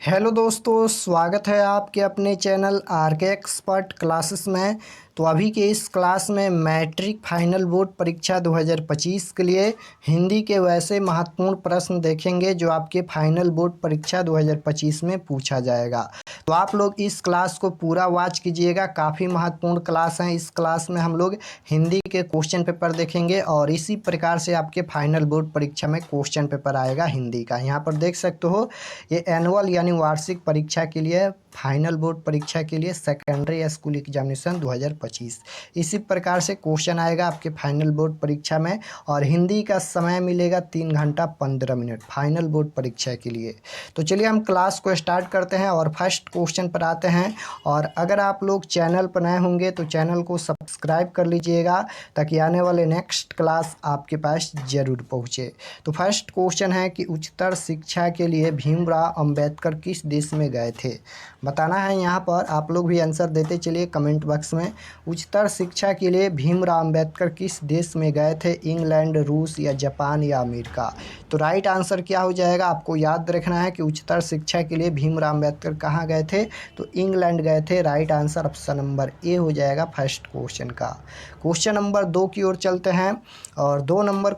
Hello दोस्तों, स्वागत है आपके अपने चैनल आर के एक्सपर्ट क्लासेस में। तो अभी के इस क्लास में मैट्रिक फाइनल बोर्ड परीक्षा 2025 के लिए हिंदी के वैसे महत्वपूर्ण प्रश्न देखेंगे जो आपके फाइनल बोर्ड परीक्षा 2025 में पूछा जाएगा। तो आप लोग इस क्लास को पूरा वॉच कीजिएगा, काफ़ी महत्वपूर्ण क्लास है। इस क्लास में हम लोग हिंदी के क्वेश्चन पेपर देखेंगे और इसी प्रकार से आपके फाइनल बोर्ड परीक्षा में क्वेश्चन पेपर आएगा हिंदी का। यहाँ पर देख सकते हो, ये एनुअल यानी वार्षिक परीक्षा के लिए, फाइनल बोर्ड परीक्षा के लिए सेकेंडरी स्कूल एग्जामिनेशन 2025 इसी प्रकार से क्वेश्चन आएगा आपके फाइनल बोर्ड परीक्षा में। और हिंदी का समय मिलेगा 3 घंटा 15 मिनट फाइनल बोर्ड परीक्षा के लिए। तो चलिए हम क्लास को स्टार्ट करते हैं और फर्स्ट क्वेश्चन पर आते हैं। और अगर आप लोग चैनल पर नए होंगे तो चैनल को सब्सक्राइब कर लीजिएगा ताकि आने वाले नेक्स्ट क्लास आपके पास जरूर पहुँचे। तो फर्स्ट क्वेश्चन है कि उच्चतर शिक्षा के लिए भीमराव अंबेडकर किस देश में गए थे। बताना है, यहाँ पर आप लोग भी आंसर देते चलिए कमेंट बॉक्स में। उच्चतर शिक्षा के लिए भीमराव अंबेडकर किस देश में गए थे, इंग्लैंड, रूस या जापान या अमेरिका। तो राइट आंसर क्या हो जाएगा, आपको याद रखना है कि उच्चतर शिक्षा के लिए भीमराव अंबेडकर कहाँ गए थे, तो इंग्लैंड गए थे। राइट आंसर ऑप्शन नंबर ए हो जाएगा फर्स्ट क्वेश्चन का। क्वेश्चन नंबर 2 की ओर चलते हैं और 2 नंबर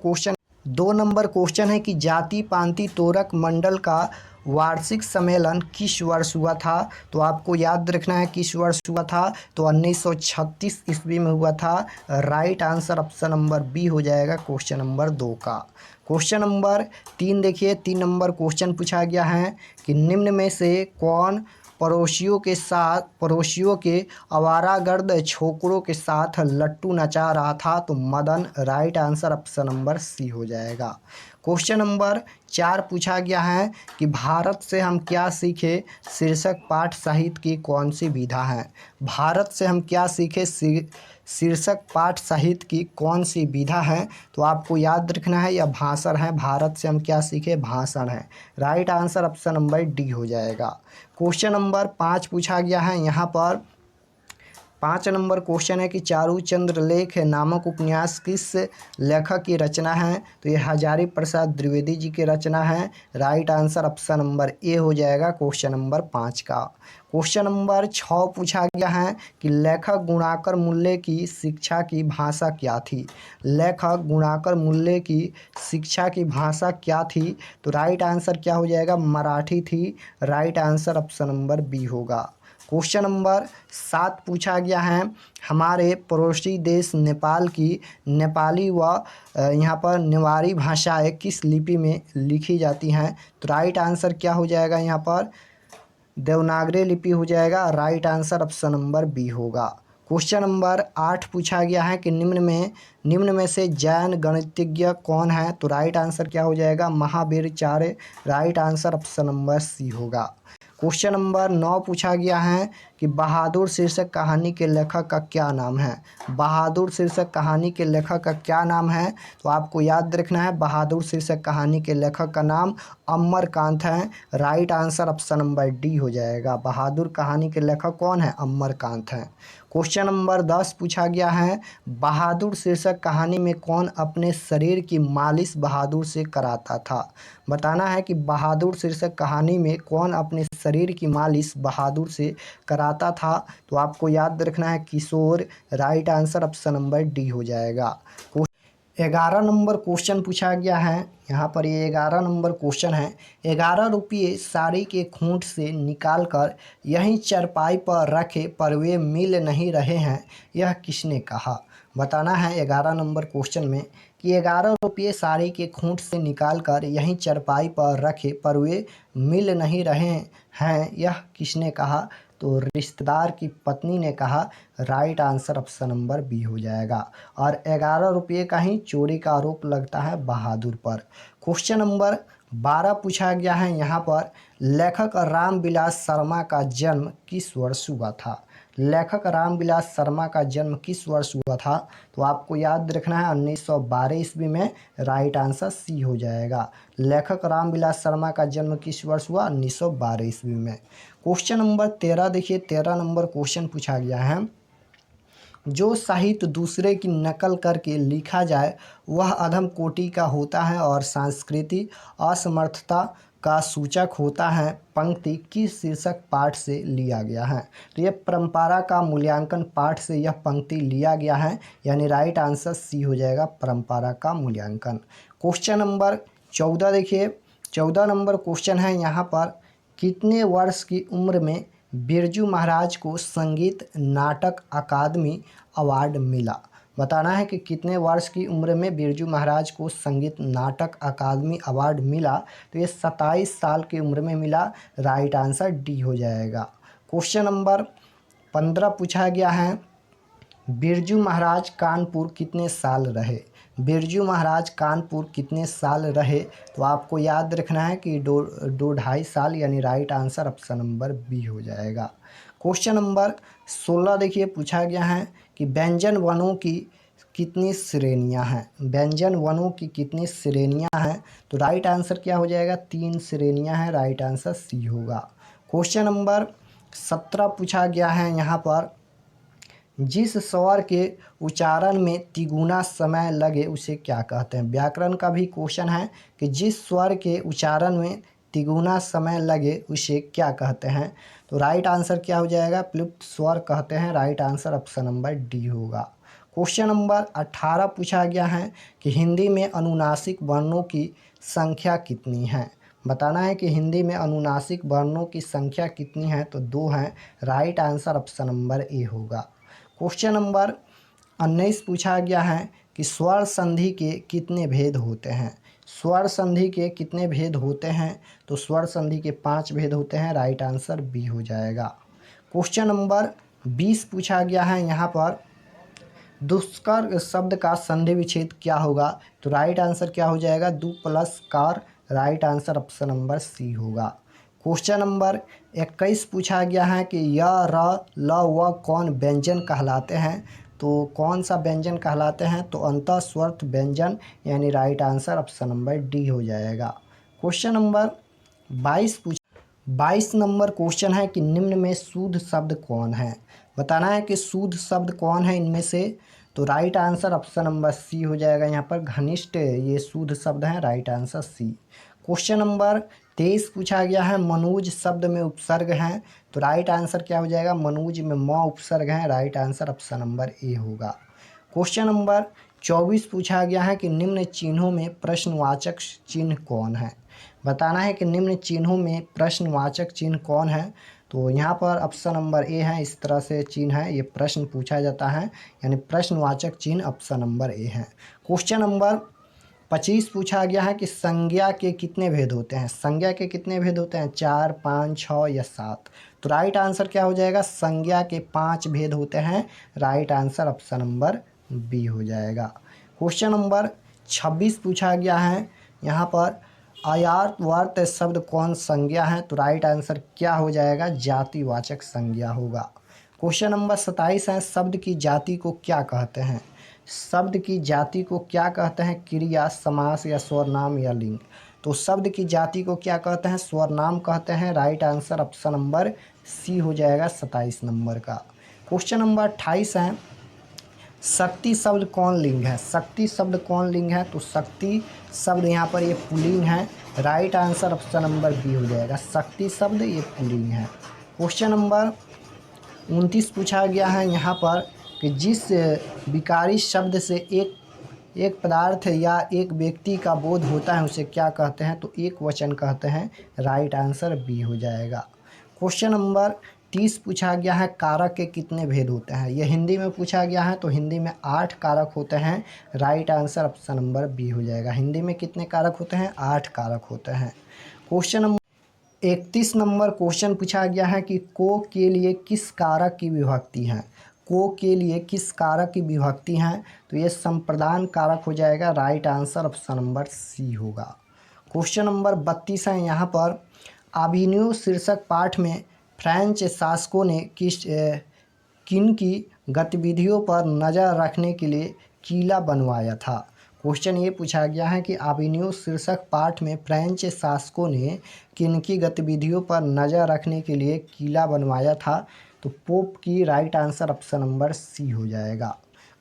क्वेश्चन है कि जाति पांति तोरक मंडल का वार्षिक सम्मेलन किस वर्ष हुआ था। तो आपको याद रखना है किस वर्ष हुआ था, तो 1936 ईस्वी में हुआ था। Right answer option number B हो जाएगा क्वेश्चन नंबर 2 का। क्वेश्चन नंबर 3 देखिए, 3 नंबर क्वेश्चन पूछा गया है कि निम्न में से कौन पड़ोसियों के आवारागर्द छोकरों के साथ लट्टू नचा रहा था, तो Madan. Right answer option number C हो जाएगा। क्वेश्चन नंबर 4 पूछा गया है कि भारत से हम क्या सीखे शीर्षक पाठ साहित्य की कौन सी विधा है। भारत से हम क्या सीखे शीर्षक पाठ साहित्य की कौन सी विधा है। तो आपको याद रखना है यह भाषण है। भारत से हम क्या सीखे, भाषण है। Right answer option number D हो जाएगा। क्वेश्चन नंबर 5 पूछा गया है, यहाँ पर 5 नंबर क्वेश्चन है कि चारूचंद्र लेख नामक उपन्यास किस लेखक की रचना है। तो ये हजारी प्रसाद द्विवेदी जी की रचना है। राइट आंसर ऑप्शन नंबर ए हो जाएगा क्वेश्चन नंबर 5 का। क्वेश्चन नंबर 6 पूछा गया है कि लेखक गुणाकर मूल्य की शिक्षा की भाषा क्या थी। लेखक गुणाकर मूल्य की शिक्षा की भाषा क्या थी। तो राइट आंसर क्या हो जाएगा, मराठी थी। Right answer option number B होगा। क्वेश्चन नंबर 7 पूछा गया है, हमारे पड़ोसी देश नेपाल की नेपाली व यहाँ पर नेवारी भाषाएं किस लिपि में लिखी जाती हैं। तो राइट आंसर क्या हो जाएगा, यहाँ पर देवनागरी लिपि हो जाएगा। Right answer option number B होगा। क्वेश्चन नंबर 8 पूछा गया है कि निम्न में से जैन गणितज्ञ कौन है। तो राइट आंसर क्या हो जाएगा, Mahaviracharya. Right answer option number C होगा। क्वेश्चन नंबर 9 पूछा गया है कि बहादुर शीर्षक कहानी के लेखक का क्या नाम है। बहादुर शीर्षक कहानी के लेखक का क्या नाम है। तो आपको याद रखना है बहादुर शीर्षक कहानी के लेखक का नाम अमरकांत है। Right answer option number D हो जाएगा। बहादुर कहानी के लेखक कौन है, अमरकांत हैं। क्वेश्चन नंबर 10 पूछा गया है, बहादुर शीर्षक कहानी में कौन अपने शरीर की मालिश बहादुर से कराता था। बताना है कि बहादुर शीर्षक कहानी में कौन अपने शरीर की मालिश बहादुर से कराता था। तो आपको याद रखना है किशोर। Right answer option number D हो जाएगा। 11 नंबर क्वेश्चन पूछा गया है, यहाँ पर ये 11 नंबर क्वेश्चन है। 11 रुपये साड़ी के खूंट से निकाल कर यहीं चरपाई पर रखे पर वे मिल नहीं रहे हैं, यह किसने कहा। बताना है 11 नंबर क्वेश्चन में कि 11 रुपये साड़ी के खूंट से निकाल कर यहीं चरपाई पर रखे पर वे मिल नहीं रहे हैं, यह किसने कहा। तो रिश्तेदार की पत्नी ने कहा। Right answer option number B हो जाएगा। और 11 रुपये का ही चोरी का आरोप लगता है बहादुर पर। क्वेश्चन नंबर 12 पूछा गया है, यहाँ पर लेखक रामविलास शर्मा का जन्म किस वर्ष हुआ था। लेखक रामविलास शर्मा का जन्म किस वर्ष हुआ था। तो आपको याद रखना है 1912 ईस्वी में। राइट आंसर सी हो जाएगा। लेखक रामविलास शर्मा का जन्म किस वर्ष हुआ, 1912 ईस्वी में। क्वेश्चन नंबर 13 देखिए, 13 नंबर क्वेश्चन पूछा गया है, जो साहित्य दूसरे की नकल करके लिखा जाए वह अधम कोटि का होता है और सांस्कृतिक असमर्थता का सूचक होता है पंक्ति किस शीर्षक पाठ से लिया गया है। तो ये परंपरा का मूल्यांकन पाठ से यह पंक्ति लिया गया है, यानी राइट आंसर सी हो जाएगा, परंपरा का मूल्यांकन। क्वेश्चन नंबर 14 देखिए, 14 नंबर क्वेश्चन है यहाँ पर, कितने वर्ष की उम्र में बिरजू महाराज को संगीत नाटक अकादमी अवार्ड मिला। बताना है कि कितने वर्ष की उम्र में बिरजू महाराज को संगीत नाटक अकादमी अवार्ड मिला। तो ये 27 साल की उम्र में मिला, राइट आंसर डी हो जाएगा। क्वेश्चन नंबर 15 पूछा गया है, बिरजू महाराज कानपुर कितने साल रहे। बिरजू महाराज कानपुर कितने साल रहे, तो आपको याद रखना है कि दो ढाई साल, यानी right answer option number B हो जाएगा। क्वेश्चन नंबर 16 देखिए, पूछा गया है कि व्यंजन वनों की कितनी श्रेणियां हैं। व्यंजन वनों की कितनी श्रेणियां हैं, तो राइट आंसर क्या हो जाएगा, 3 श्रेणियां हैं, राइट आंसर सी होगा। क्वेश्चन नंबर 17 पूछा गया है यहाँ पर, जिस स्वर के उच्चारण में तिगुना समय लगे उसे क्या कहते हैं। व्याकरण का भी क्वेश्चन है कि जिस स्वर के उच्चारण में तिगुना समय लगे उसे क्या कहते हैं। तो राइट आंसर क्या हो जाएगा, प्लुप्त स्वर कहते हैं, right answer option number D होगा। क्वेश्चन नंबर 18 पूछा गया है कि हिंदी में अनुनासिक वर्णों की संख्या कितनी है। बताना है कि हिंदी में अनुनासिक वर्णों की संख्या कितनी है, तो 2 हैं, right answer option number A होगा। क्वेश्चन नंबर 19 पूछा गया है कि स्वर संधि के कितने भेद होते हैं। स्वर संधि के कितने भेद होते हैं, तो स्वर संधि के 5 भेद होते हैं, राइट आंसर बी हो जाएगा। क्वेश्चन नंबर 20 पूछा गया है यहाँ पर, दुष्कर शब्द का संधि विच्छेद क्या होगा। तो राइट आंसर क्या हो जाएगा, दु प्लस कार, right answer option number C होगा। क्वेश्चन नंबर 21 पूछा गया है कि य र ल व कौन व्यंजन कहलाते हैं। तो कौन सा व्यंजन कहलाते हैं, तो अंतःस्वर्थ व्यंजन, यानी right answer option number D हो जाएगा। क्वेश्चन नंबर 22 नंबर क्वेश्चन है कि निम्न में शुद्ध शब्द कौन है। बताना है कि शुद्ध शब्द कौन है इनमें से, तो right answer option number C हो जाएगा। यहाँ पर घनिष्ठ ये शुद्ध शब्द है, right answer C. Question number 23 पूछा गया है, मनुज शब्द में उपसर्ग हैं, तो राइट आंसर क्या हो जाएगा, मनुज में म उपसर्ग है, right answer option number A होगा। क्वेश्चन नंबर 24 पूछा गया है कि निम्न चिन्हों में प्रश्नवाचक चिन्ह कौन है। बताना है कि निम्न चिन्हों में प्रश्नवाचक चिन्ह कौन है। तो यहाँ पर ऑप्शन नंबर ए है, इस तरह से चिन्ह है, ये प्रश्न पूछा जाता है, यानी प्रश्नवाचक चिन्ह ऑप्शन नंबर ए है। क्वेश्चन नंबर 25 पूछा गया है कि संज्ञा के कितने भेद होते हैं। संज्ञा के कितने भेद होते हैं, 4, 5, 6 या 7। तो राइट आंसर क्या हो जाएगा, संज्ञा के 5 भेद होते हैं, right answer option number B हो जाएगा। क्वेश्चन नंबर 26 पूछा गया है यहाँ पर, आयातवर्त शब्द कौन संज्ञा है। तो राइट आंसर क्या हो जाएगा, जातिवाचक संज्ञा होगा। क्वेश्चन नंबर 27 है, शब्द की जाति को क्या कहते हैं। शब्द की जाति को क्या कहते हैं, क्रिया, समास या स्वरनाम या लिंग। तो शब्द की जाति को क्या कहते हैं, स्वरनाम कहते हैं, right answer option number C हो जाएगा 27 नंबर का। क्वेश्चन नंबर 28 है, शक्ति शब्द कौन लिंग है। शक्ति शब्द कौन लिंग है, तो शक्ति शब्द यहाँ पर ये पुल्लिंग है, right answer option number B हो जाएगा। शक्ति शब्द ये पुल्लिंग है। क्वेश्चन नंबर 29 पूछा गया है यहाँ पर कि जिस विकारी शब्द से एक पदार्थ या एक व्यक्ति का बोध होता है उसे क्या कहते हैं, तो एक वचन कहते हैं, राइट आंसर बी हो जाएगा। क्वेश्चन नंबर 30 पूछा गया है, कारक के कितने भेद होते हैं। यह हिंदी में पूछा गया है, तो हिंदी में 8 कारक होते हैं, right answer option number B हो जाएगा। हिंदी में कितने कारक होते हैं, 8 कारक होते हैं। क्वेश्चन नंबर 31 नंबर क्वेश्चन पूछा गया है कि को के लिए किस कारक की विभक्ति है। को के लिए किस कारक की विभक्ति है, तो ये संप्रदान कारक हो जाएगा, right answer option number C होगा। क्वेश्चन नंबर 32 है यहाँ पर, अभिनव शीर्षक पाठ में फ्रेंच शासकों ने किन की गतिविधियों पर नज़र रखने के लिए किला बनवाया था। क्वेश्चन ये पूछा गया है कि अभिनव शीर्षक पाठ में फ्रेंच शासकों ने किनकी गतिविधियों पर नज़र रखने के लिए किला बनवाया था, तो पोप की, right answer option number C हो जाएगा।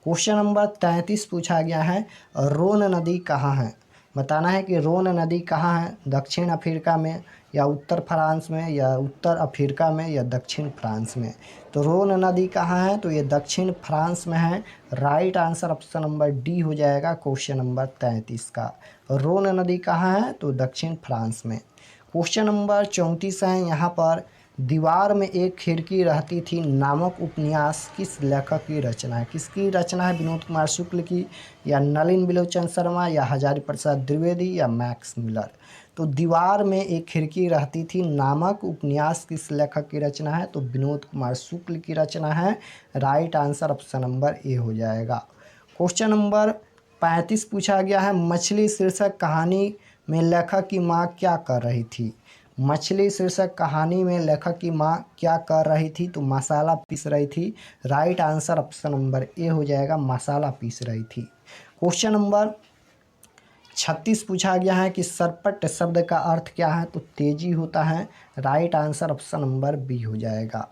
क्वेश्चन नंबर 33 पूछा गया है, रोन नदी कहाँ है। बताना है कि रोन नदी कहाँ है, दक्षिण अफ्रीका में या उत्तर फ्रांस में या उत्तर अफ्रीका में या दक्षिण फ्रांस में। तो रोन नदी कहाँ है, तो ये दक्षिण फ्रांस में है। Right answer option number D हो जाएगा क्वेश्चन नंबर 33 का। रोन नदी कहाँ है, तो दक्षिण फ्रांस में। क्वेश्चन नंबर 34 है यहाँ पर, दीवार में एक खिड़की रहती थी नामक उपन्यास किस लेखक की रचना है। किसकी रचना है, विनोद कुमार शुक्ल की या नलिन बिलोचन शर्मा या हजारी प्रसाद द्विवेदी या मैक्स मिलर। तो दीवार में एक खिड़की रहती थी नामक उपन्यास किस लेखक की रचना है, तो विनोद कुमार शुक्ल की रचना है। राइट आंसर ऑप्शन नंबर ए हो जाएगा। क्वेश्चन नंबर 35 पूछा गया है, मछली शीर्षक कहानी में लेखक की माँ क्या कर रही थी। मछली शीर्षक कहानी में लेखक की माँ क्या कर रही थी, तो मसाला पीस रही थी। राइट आंसर ऑप्शन नंबर ए हो जाएगा, मसाला पीस रही थी। क्वेश्चन नंबर 36 पूछा गया है कि सरपट शब्द का अर्थ क्या है, तो तेजी होता है। Right answer option number B हो जाएगा।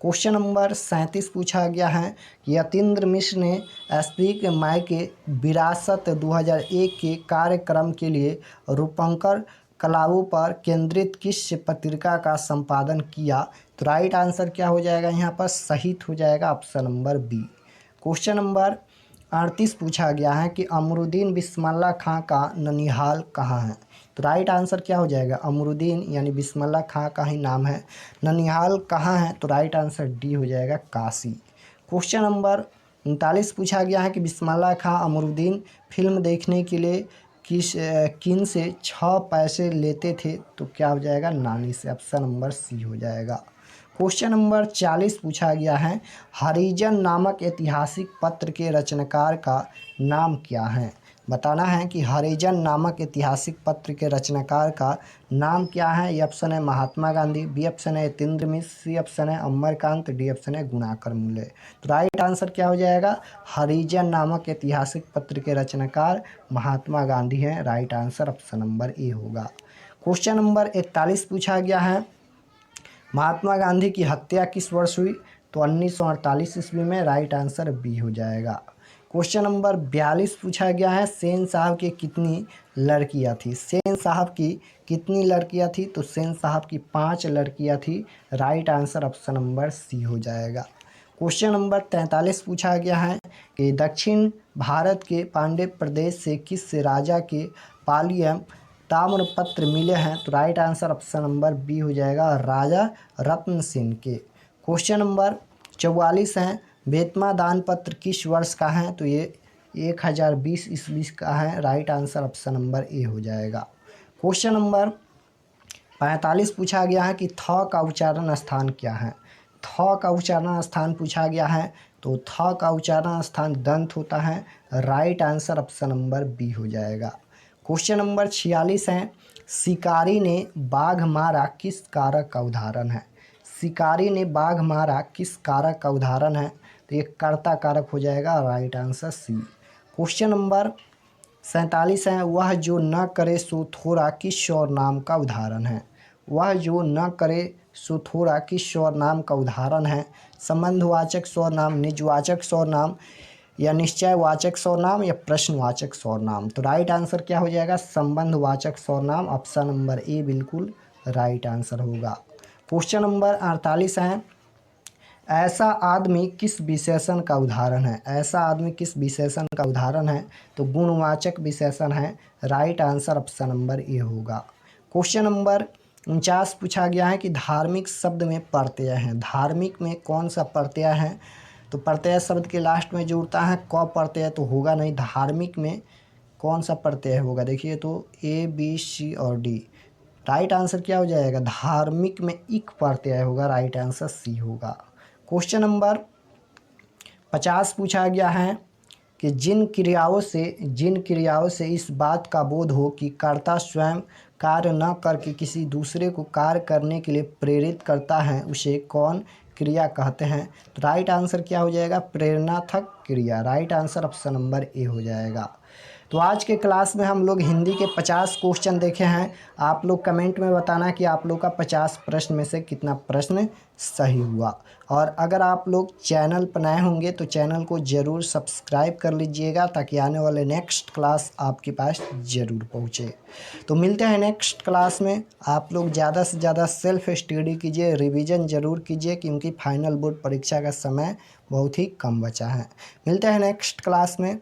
क्वेश्चन नंबर 37 पूछा गया है कि यतीन्द्र मिश्र ने स्पीक मायके विरासत 2001 के कार्यक्रम के लिए रूपंकर कलाओं पर केंद्रित किस पत्रिका का संपादन किया। तो राइट आंसर क्या हो जाएगा यहाँ पर, सहित हो जाएगा option number B. Question number 38 पूछा गया है कि अमरुद्दीन बिस्मिल्लाह खां का ननिहाल कहाँ है। तो राइट आंसर क्या हो जाएगा, अमरुद्दीन यानी बिस्मिल्लाह खां का ही नाम है। ननिहाल कहाँ है, तो राइट आंसर डी हो जाएगा, काशी। क्वेश्चन नंबर 39 पूछा गया है कि बिस्मिल्लाह खां अमरुद्दीन फिल्म देखने के लिए किन से 6 पैसे लेते थे। तो क्या हो जाएगा, नानी से। ऑप्शन नंबर सी हो जाएगा। क्वेश्चन नंबर 40 पूछा गया है, हरिजन नामक ऐतिहासिक पत्र के रचनाकार का नाम क्या है। बताना है कि हरिजन नामक ऐतिहासिक पत्र के रचनाकार का नाम क्या है। ये ऑप्शन है महात्मा गांधी, बी ऑप्शन है यतीन्द्र मिश्र, सी ऑप्शन है अमरकांत, डी ऑप्शन है गुणाकर मूल्य। तो राइट आंसर क्या हो जाएगा, हरिजन नामक ऐतिहासिक पत्र के रचनाकार महात्मा गांधी हैं। Right answer option number A होगा। क्वेश्चन नंबर 41 पूछा गया है, महात्मा गांधी की हत्या किस वर्ष हुई, तो 1948 ईस्वी में। राइट आंसर बी हो जाएगा। क्वेश्चन नंबर 42 पूछा गया है, सेन साहब की कितनी लड़कियां थी। सेन साहब की कितनी लड़कियां थी, तो सेन साहब की 5 लड़कियां थी। Right answer option number C हो जाएगा। क्वेश्चन नंबर 43 पूछा गया है कि दक्षिण भारत के पांड्य प्रदेश से किस राजा के पालियम ताम्रपत्र मिले हैं। तो right answer option number B हो जाएगा, राजा रत्न सेन के। क्वेश्चन नंबर 44 है, बेतमा दान पत्र किस वर्ष का है, तो ये 1020 ईस्वी का है। राइट आंसर ऑप्शन नंबर ए हो जाएगा। क्वेश्चन नंबर 45 पूछा गया है कि थ का उच्चारण स्थान क्या है। थ का उच्चारण स्थान पूछा गया है, तो थ का उच्चारण स्थान दंत होता है। Right answer option number B हो जाएगा। क्वेश्चन नंबर 46 है, शिकारी ने बाघ मारा किस कारक का उदाहरण है। शिकारी ने बाघ मारा किस कारक का उदाहरण है, तो ये कर्ता कारक हो जाएगा। Right answer C. Question number 47 है, वह जो न करे सो थोड़ा किस शौर नाम का उदाहरण है। वह जो न करे सो थोड़ा किस शौर नाम का उदाहरण है। संबंधवाचक शौर नाम, निजवाचक शौर नाम या निश्चयवाचक सर्वनाम या प्रश्नवाचक सर्वनाम। तो राइट आंसर क्या हो जाएगा, संबंधवाचक सर्वनाम। ऑप्शन नंबर ए बिल्कुल राइट आंसर होगा। क्वेश्चन नंबर 48 है, ऐसा आदमी किस विशेषण का उदाहरण है। ऐसा आदमी किस विशेषण का उदाहरण है, तो गुणवाचक विशेषण है। Right answer option number A होगा। क्वेश्चन नंबर 49 पूछा गया है कि धार्मिक शब्द में प्रत्यय है। धार्मिक में कौन सा प्रत्यय है, तो प्रत्यय शब्द के लास्ट में जुड़ता है, क प्रत्यय तो होगा नहीं। धार्मिक में कौन सा प्रत्यय होगा, देखिए तो ए बी सी और डी। राइट आंसर क्या हो जाएगा, धार्मिक में इक प्रत्यय होगा। राइट आंसर सी होगा। क्वेश्चन नंबर 50 पूछा गया है कि जिन क्रियाओं से इस बात का बोध हो कि कर्ता स्वयं कार्य न करके किसी दूसरे को कार्य करने के लिए प्रेरित करता है, उसे कौन क्रिया कहते हैं। तो राइट आंसर क्या हो जाएगा, प्रेरणात्मक क्रिया। राइट आंसर ऑप्शन नंबर ए हो जाएगा। तो आज के क्लास में हम लोग हिंदी के 50 क्वेश्चन देखे हैं। आप लोग कमेंट में बताना कि आप लोग का 50 प्रश्न में से कितना प्रश्न सही हुआ। और अगर आप लोग चैनल पर नए होंगे तो चैनल को ज़रूर सब्सक्राइब कर लीजिएगा, ताकि आने वाले नेक्स्ट क्लास आपके पास ज़रूर पहुँचे। तो मिलते हैं नेक्स्ट क्लास में। आप लोग ज़्यादा से ज़्यादा सेल्फ स्टडी कीजिए, रिवीजन ज़रूर कीजिए, क्योंकि फाइनल बोर्ड परीक्षा का समय बहुत ही कम बचा है। मिलते हैं नेक्स्ट क्लास में।